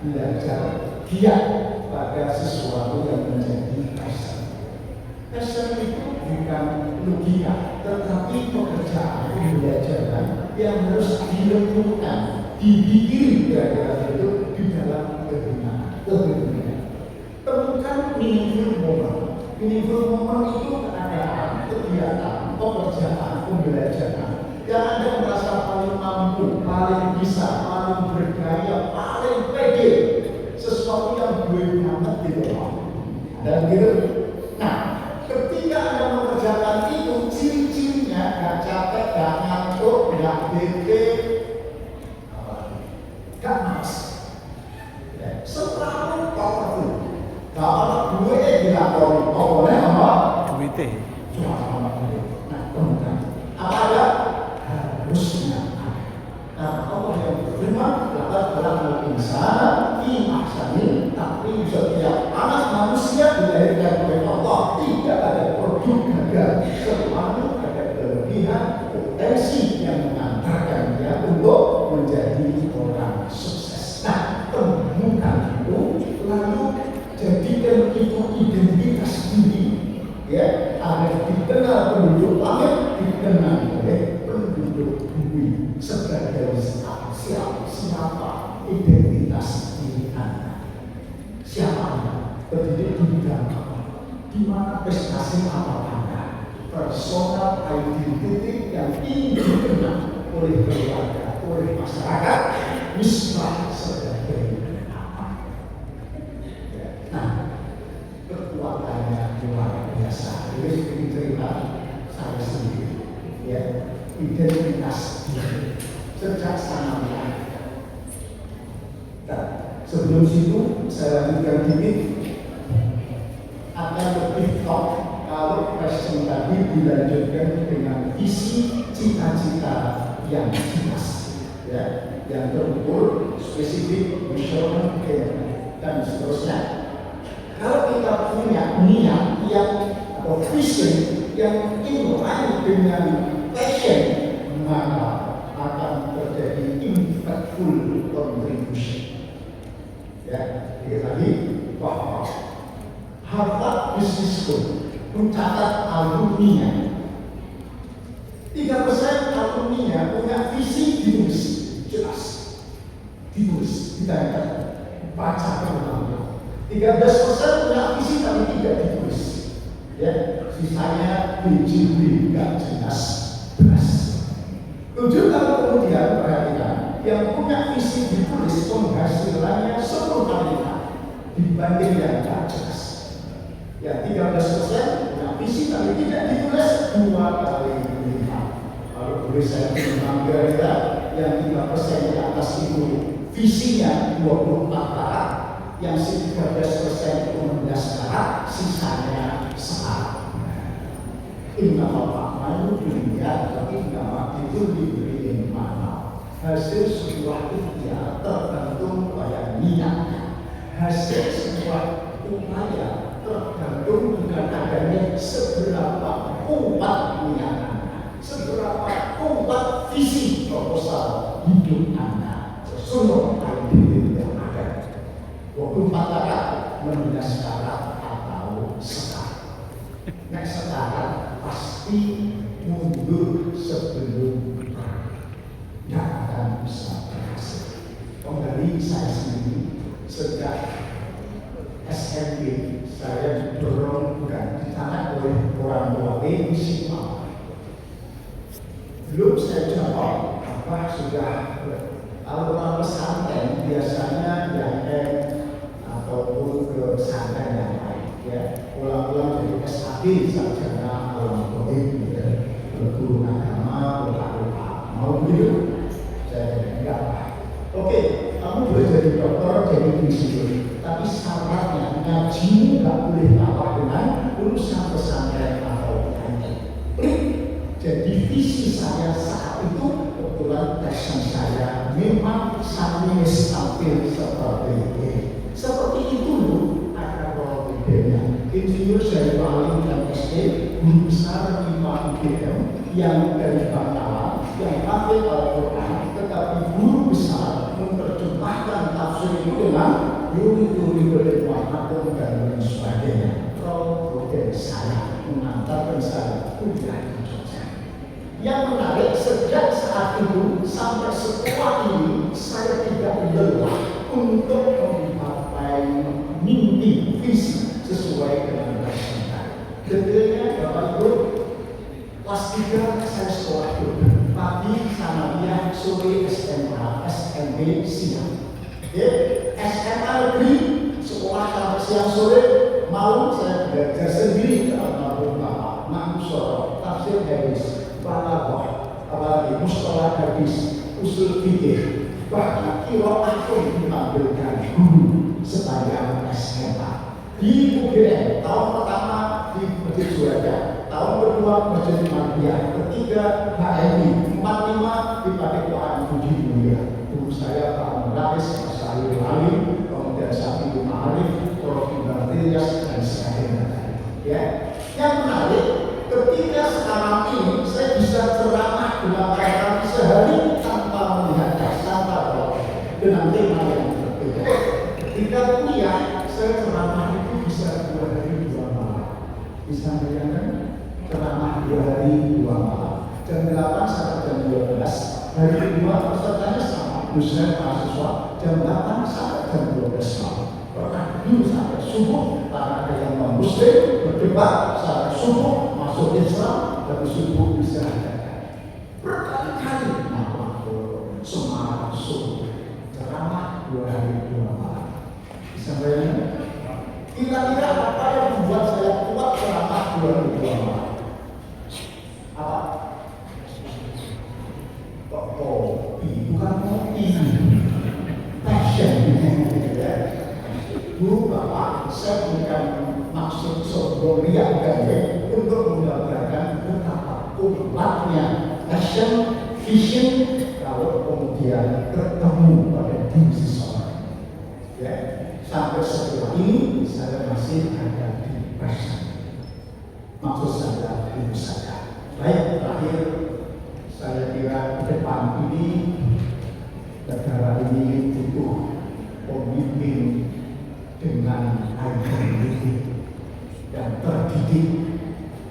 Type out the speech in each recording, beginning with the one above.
belajar giat pada sesuatu yang menjadi passion. Passion itu bukan logika, tetapi pekerjaan pembelajaran yang harus dilakukan, dibikin gara-gara itu di dalam kebenaran. Temukan meaningful moment. Meaningful moment itu keadaan, kegiatan, pekerjaan, pembelajaran yang Anda merasa paling mampu, paling bisa, paling berdaya, paling pede, sesuatu yang gue banget gitu loh. Dan gitu. Nah, ketika Anda mengerjakan itu, ciri-cirinya gak capek, gak ngantuk, gak bete, gak males. Selalu powerful. Kalau gue dilakoni, boleh apa? Duitnya. Nah, kemudian apa ada? Harusnya ada. Karena Allah yang berfirman, laqad khalaqnal insana fi ahsani taqwim. Setiap anak manusia dilahirkan oleh Allah tidak ada produk gagal, selalu ada kelebihan, potensi yang mengantarkan dia untuk menjadi orang sukses. Nah, temukan itu, lalu jadikan itu identitas diri, ya, agar dikenal penduduk langit, dikenal oleh penduduk bumi sebagai siapa identitas diri Anda, siapa Anda, berdiri di bidang apa, di mana prestasi apa Anda, personal identity yang ingin dikenal oleh keluarga, oleh masyarakat, misbah sebagai apa. Nah, kekuatannya luar biasa. Ini cerita saya sendiri, ya, identitas diri sejak sangat muda. Nah, sebelum situ saya lanjutkan dikit, akan lebih top kalau question tadi dilanjutkan dengan visi cita-cita yang jelas, ya, yang terukur, spesifik, measurement, dan seterusnya. Kalau kita punya niat yang atau vision yang inline dengan passion, maka akan terjadi impactful contribution. Ya, lagi bahwa Harvard Business School mencatat alumninya 3% alumninya punya visi ditulis jelas, ditulis ditanya baca ulang. 13% punya visi tapi tidak ditulis, ya, sisanya BJB nggak jelas beras. 7 tahun kemudian perhatikan, yang punya visi ditulis penghasilannya 10 kali lipat dibanding yang nggak jelas. Ya, 13% punya visi tapi tidak ditulis 2 kali lipat. Kalau boleh saya mengambil yang 3% di atas itu visinya 24 karat, yang 13% 16 karat, sisanya saat. Inna Allah malu dunia, tapi nama itu diberi mana. Hasil sebuah ikhtiar tergantung pada niatnya. Hasil sebuah upaya tergantung dengan adanya seberapa kuat niat Anda, seberapa kuat visi proposal hidup Anda. Sesungguh itu yang ada. 24 karat, 16 karat atau sekarang. Nah, sekarang pasti mundur sebelum tidak akan bisa berhasil. Kembali saya sendiri sejak SMP saya didorong dan ditarik oleh orang tua minimal. Belum saya jawab apa sudah kalau orang pesantren biasanya yang ataupun ke pesantren yang lain, ya, ulang-ulang dari SAD sarjana alam goib, ya, guru agama, ulama, mau begitu? Saya enggak lah. Oke, kamu boleh jadi dokter, jadi insinyur, tapi syaratnya ngajimu nggak boleh kalah dengan urusan pesantren atau pendidikan. Jadi visi saya saat itu kebetulan passion saya memang sanis tampil seperti ini. Seperti itu loh, ada kalau bedanya. Insinyur dari Bali dan SD, guru besar 5 UGM yang dari Bangkalan, yang hafal Al-Quran, tetapi guru besar menerjemahkan tafsir itu dengan teori-teori bermanfaat dan lain sebagainya. Problem saya mengantarkan saya kuliah di Jogja. Yang menarik, sejak saat itu sampai setelah ini saya tidak lelah untuk menggapai mimpi visi sesuai dengan passion. Detailnya Bapak Ibu, kelas 3 saya sekolah dulu. Pagi Sanawiyah, sore SMA, SMP, siang. SMA negeri, sekolah sampai siang sore, malam saya belajar sendiri karena Bapak Mansur, tafsir hadis, balaghah, apalagi mustalah hadis, usul fikih, bahkan qiraah pun ditampilkan guru sepanjang SMA. Di UGM tahun pertama di Masjid Suwada, tahun kedua Masjid Muhammadiyah, ketiga HMI, 45 di Padepokan Budi Mulia. Guru saya Pak Murais, Mas Salih Alim, kemudian Safi Ma'arif, Prof. Ibrahim dan sebagainya. Ya, yang menarik, ketika sekarang ini saya bisa ceramah 8 kali sehari tanpa melihat tanpa dengan tema yang berbeda. Ketika kuliah, saya ceramah itu bisa 2 hari 2 malam. Bisa bayangkan? Ceramah 2 hari 2 malam. Jam 8 sampai jam 12. Hari kedua pesertanya sama, dosen mahasiswa jam 8 sampai jam 12 malam. Pernah dulu sampai subuh, karena ada yang non-muslim berdebat sampai subuh, masuk Islam, tapi subuh bisa ada. Berkali-kali malam semangat subuh, ceramah 2 hari 2 malam. Bisa bayangkan? Kira-kira apa yang membuat saya kuat ceramah 2 hari 2 malam? Apa? Kopi, bukan kopi, passion. Bu, Bapak, saya bukan maksud sombong riak gaya untuk menggambarkan betapa kuatnya passion, vision kalau kemudian ketemu pada diri seseorang. Ya, sampai setelah ini saya masih ada di passion. Maksud saya itu saja. Baik, terakhir saya kira ke depan ini negara ini butuh pemimpin dengan identitas dan terdidik.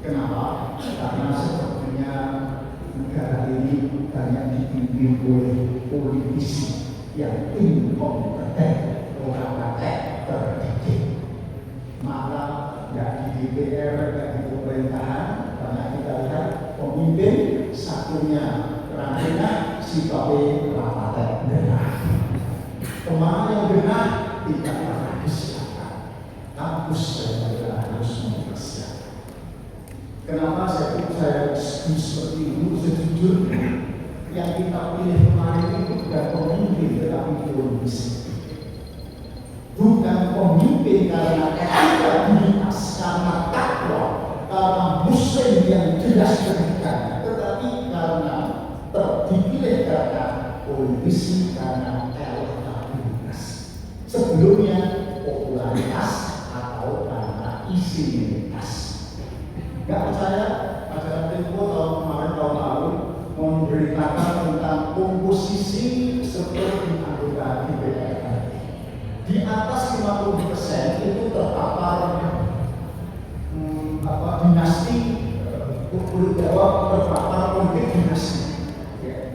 Kenapa? Karena sepertinya negara ini banyak dipimpin oleh politisi yang inkompeten, orang kata terdidik. Maka tidak di DPR, tidak di pemerintahan, banyak kita lihat pemimpin satunya rantina si pape rapate benar. Kemana yang benar tidak pernah disiapkan. Kampus saya harus mempersiapkan. Kenapa saya seperti itu? Sejujurnya yang kita pilih kemarin itu bukan pemimpin tetapi politisi. Bukan pemimpin karena etika dinas, karena takwa, karena muslim yang jelas pendidikannya, tetapi karena dipilih karena politisi, karena elektabilitas. Sebelumnya popularitas atau karena isibilitas. Gak percaya? Acara Tempo tahun kemarin tahun lalu memberitakan tentang komposisi seperti anggota DPR. Di atas 50% itu terpapar dinasti terpapar politik dinasti.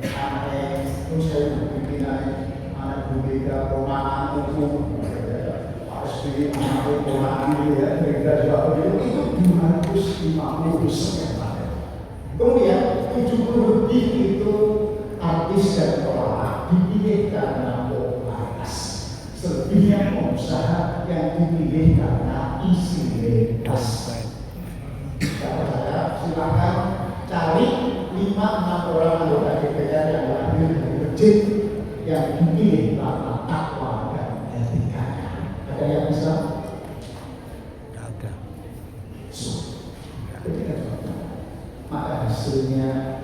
Anak saya pimpinan anak Bu Mega Ponakan itu Pak SBY anak Ponakan ya Mega juga itu 250%. Kemudian 70 lebih itu artis dan pelawak dipilih karena popularitas. Selebihnya pengusaha yang dipilih karena isibilitas. Kalau saya silakan cari 5-6 orang anggota DPR yang lahir dari masjid yang dipilih karena takwa dan etikanya. Ada yang bisa? Ada. Maka hasilnya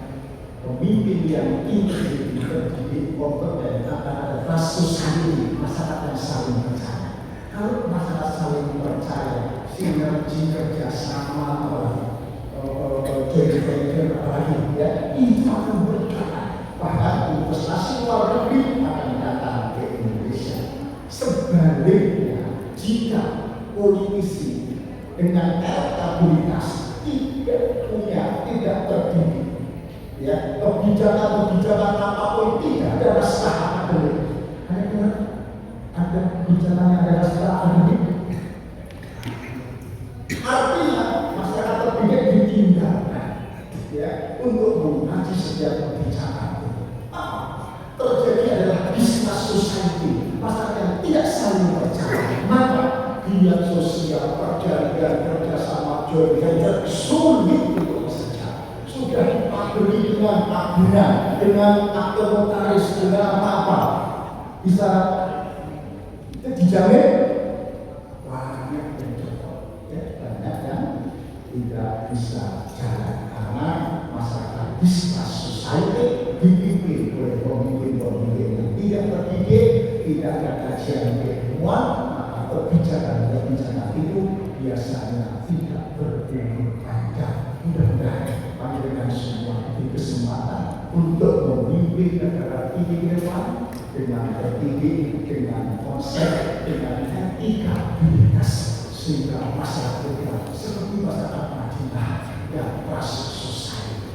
pemimpin yang ingin terdidik kompeten akan ada kasus sendiri, masyarakat yang saling percaya. Kalau masyarakat saling percaya, sinergi kerjasama, joint venture apalagi ya, itu akan berjalan. Bahkan investasi luar negeri akan datang ke Indonesia. Sebaliknya dengan elektabilitas, tidak terdidik. Ya, kebijakan apapun tidak ada naskah akademik. Ada kebijakan yang ada naskah akademik. Artinya masyarakat terdidik ditinggalkan, ya, untuk mengkaji setiap kebijakan. Terjadi adalah business society, masyarakat yang tidak saling percaya. Maka biaya sosial, perjanjian kerjasama joint venture sulit untuk bekerja. Sudah dipagari dengan agunan, dengan akte notaris, dengan apa-apa, bisa dijamin banyak yang cocok, ya, banyak yang tidak bisa jalan karena masyarakat business society dipimpin oleh pemimpin-pemimpin yang tidak terdidik, tidak ada kajian keilmuan, maka kebijakan itu biasanya tidak berumur panjang. Mudah-mudahan panjenengan semua diberi kesempatan untuk memimpin negara ini ke depan dengan terdidik, dengan konsep, dengan etika, sehingga masyarakat kita seperti masyarakat Madinah yang trust society.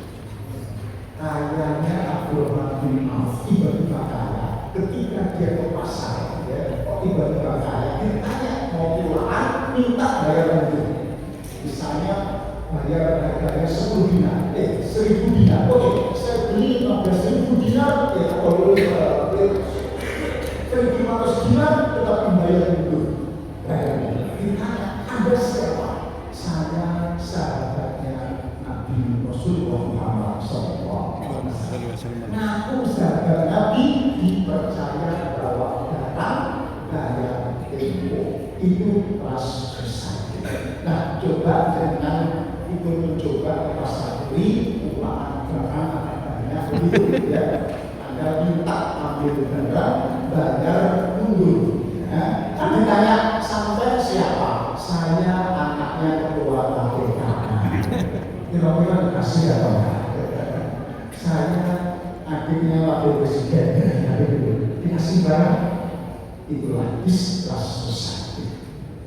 Kayaknya Abdurrahman bin Auf tiba-tiba kaya ketika dia ke pasar, ya, kok tiba-tiba kaya, ditanya mau pulang, minta bayar dulu. Misalnya bayar harganya 10 dinar, 1000 dinar. Oke, saya beli 15.000 dinar, ya kalau 1.500 dinar tetap membayar dulu. Ditanya, Anda siapa? Saya sahabatnya Nabi Rasulullah Muhammad SAW. Ngaku sahabat Nabi, dipercaya bahwa datang bayar ilmu itu trust society. Nah, coba dengan ikut mencoba ke pasar beli uang barang banyak begitu, ya. Anda minta ambil barang, bayar mundur. Ya. Nanti tanya, sampai siapa? Saya anaknya ketua KPK. Kira-kira dikasih apa enggak? Saya adiknya wakil presiden. Dikasih barang. Itulah trust society.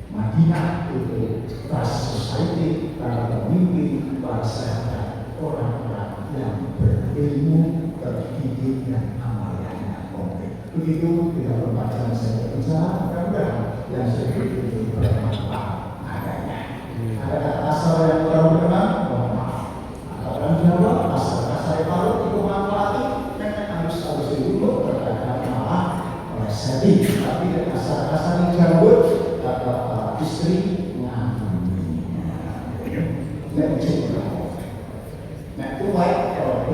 Madinah itu trust society para pemimpin, para sahabat, orang-orang yang berilmu, terdidik dan amalnya konkret. Begitu tidak berpanjang saya berbicara, mudah-mudahan yang sedikit itu bermanfaat adanya. Ada asal yang kurang berkenan, mohon maaf. Ada orang Jawa, asal-asal yang baru itu manfaati, memang harus dulu berkata malah sedih. Tapi asal-asal yang jambut, kata istri ngambuni. Nah, itu baik kalau